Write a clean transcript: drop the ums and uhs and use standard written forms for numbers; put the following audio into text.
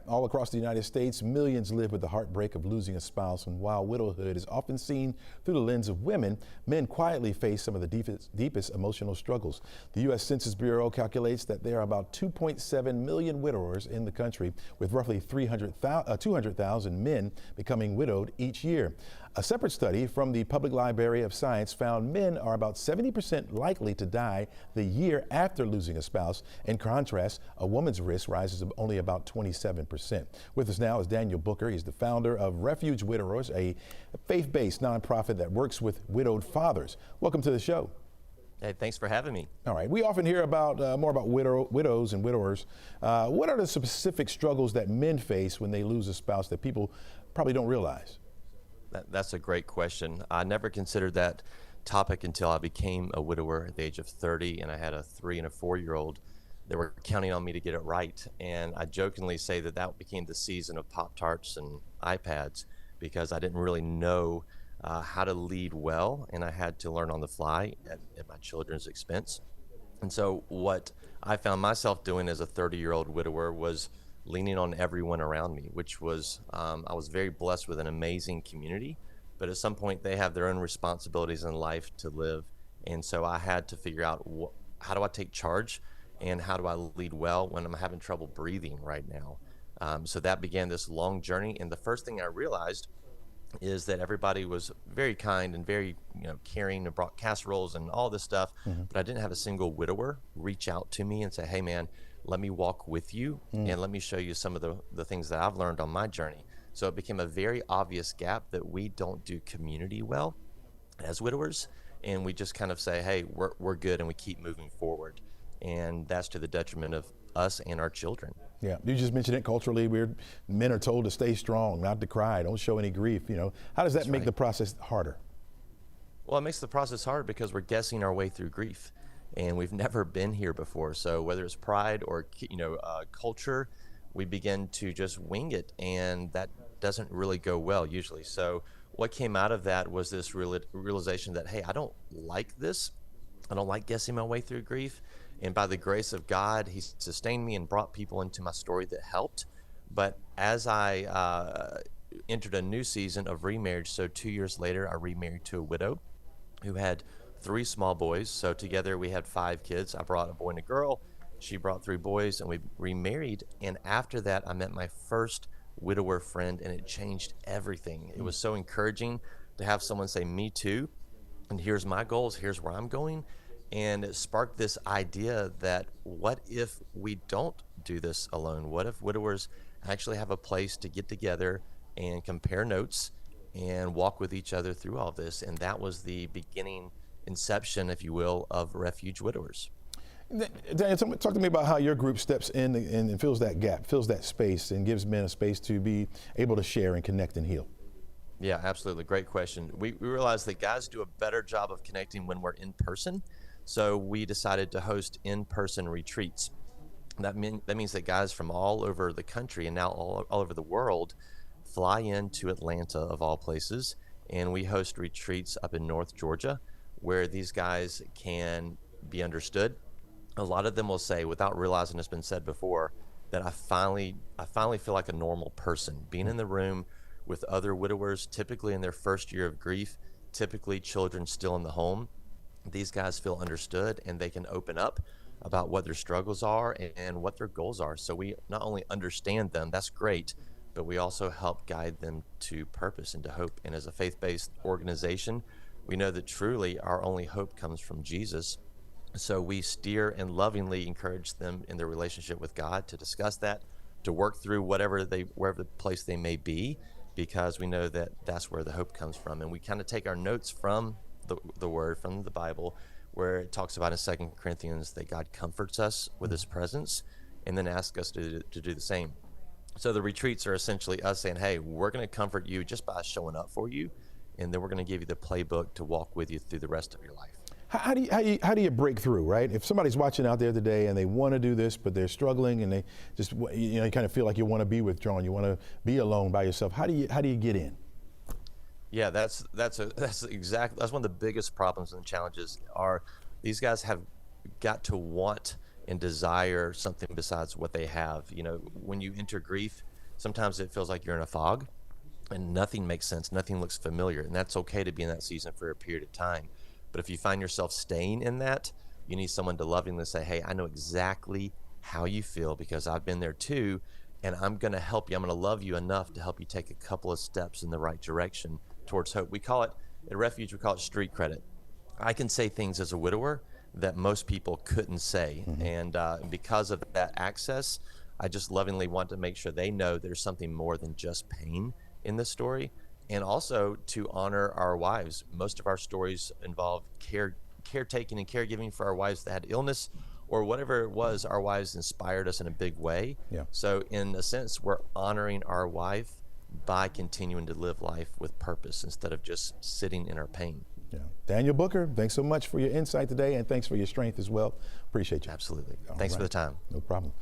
All across the United States, millions live with the heartbreak of losing a spouse, and while widowhood is often seen through the lens of women, men quietly face some of the deepest emotional struggles. The U.S. Census Bureau calculates that there are about 2.7 million widowers in the country, with roughly 200,000 men becoming widowed each year. A separate study from the Public Library of Science found men are about 70% likely to die the year after losing a spouse. In contrast, a woman's risk rises only about 27%. With us now is Daniel Brooker. He's the founder of Refuge Widowers, a faith-based nonprofit that works with widowed fathers. Welcome to the show. Hey, thanks for having me. All right, we often hear about more about widows and widowers. What are the specific struggles that men face when they lose a spouse that people probably don't realize? That's a great question. I never considered that topic until I became a widower at the age of 30, and I had a 3 and a 4-year-old that were counting on me to get it right. And I jokingly say that became the season of Pop-Tarts and iPads, because I didn't really know how to lead well, and I had to learn on the fly at my children's expense. And so what I found myself doing as a 30-year-old widower was leaning on everyone around me, which was, I was very blessed with an amazing community, but at some point they have their own responsibilities in life to live. And so I had to figure out how do I take charge and how do I lead well when I'm having trouble breathing right now. So that began this long journey. And the first thing I realized is that everybody was very kind and very caring and brought casseroles and all this stuff, but I didn't have a single widower reach out to me and say, hey man, let me walk with you and let me show you some of the things that I've learned on my journey. So it became a very obvious gap that we don't do community well as widowers, and we just kind of say, hey, we're good, and we keep moving forward. And that's to the detriment of us and our children. Yeah, you just mentioned it culturally. Men are told to stay strong, not to cry, don't show any grief. How does that make the process harder? Well, it makes the process hard because we're guessing our way through grief, and we've never been here before. So whether it's pride or culture, we begin to just wing it, and that doesn't really go well usually. So what came out of that was this realization that, hey, I don't like this. I don't like guessing my way through grief. And by the grace of God, he sustained me and brought people into my story that helped. But as I entered a new season of remarriage, so 2 years later, I remarried to a widow who had 3 small boys. So together we had 5 kids. I brought a boy and a girl. She brought 3 boys, and we remarried. And after that, I met my first widower friend, and it changed everything. It was so encouraging to have someone say, me too, and here's my goals, here's where I'm going. And it sparked this idea that what if we don't do this alone? What if widowers actually have a place to get together and compare notes and walk with each other through all this? And that was the beginning inception, if you will, of Refuge Widowers. Daniel, talk to me about how your group steps in and fills that gap, fills that space, and gives men a space to be able to share and connect and heal. Yeah, absolutely. Great question. We realized that guys do a better job of connecting when we're in person. So we decided to host in-person retreats. That means that guys from all over the country and now all over the world fly into Atlanta, of all places, and we host retreats up in North Georgia where these guys can be understood. A lot of them will say, without realizing it's been said before, that I finally feel like a normal person. Being in the room with other widowers, typically in their first year of grief, typically children still in the home, these guys feel understood and they can open up about what their struggles are and what their goals are. So we not only understand them, that's great, but we also help guide them to purpose and to hope. And as a faith-based organization, we know that truly our only hope comes from Jesus. So we steer and lovingly encourage them in their relationship with God to discuss that, to work through wherever the place they may be, because we know that that's where the hope comes from. And we kind of take our notes from the word, from the Bible, where it talks about in 2 Corinthians that God comforts us with his presence and then asks us to do the same. So the retreats are essentially us saying, hey, we're going to comfort you just by showing up for you, and then we're going to give you the playbook to walk with you through the rest of your life. How do you break through, right? If somebody's watching out there today and they want to do this, but they're struggling and they just, you kind of feel like you want to be withdrawn, you want to be alone by yourself. How do you get in? Yeah, that's one of the biggest problems and challenges are these guys have got to want and desire something besides what they have. You know, when you enter grief, sometimes it feels like you're in a fog and nothing makes sense, nothing looks familiar, and that's okay to be in that season for a period of time. But if you find yourself staying in that, you need someone to lovingly say, hey, I know exactly how you feel because I've been there too, and I'm going to help you. I'm going to love you enough to help you take a couple of steps in the right direction towards hope. We call it, at Refuge, we call it street credit. I can say things as a widower that most people couldn't say. And because of that access, I just lovingly want to make sure they know there's something more than just pain in the story. And also to honor our wives. Most of our stories involve caretaking and caregiving for our wives that had illness or whatever it was. Our wives inspired us in a big way. Yeah. So in a sense, we're honoring our wife by continuing to live life with purpose instead of just sitting in our pain. Yeah. Daniel Booker, thanks so much for your insight today, and thanks for your strength as well. Appreciate you. Absolutely. All Thanks for right. the time. No problem.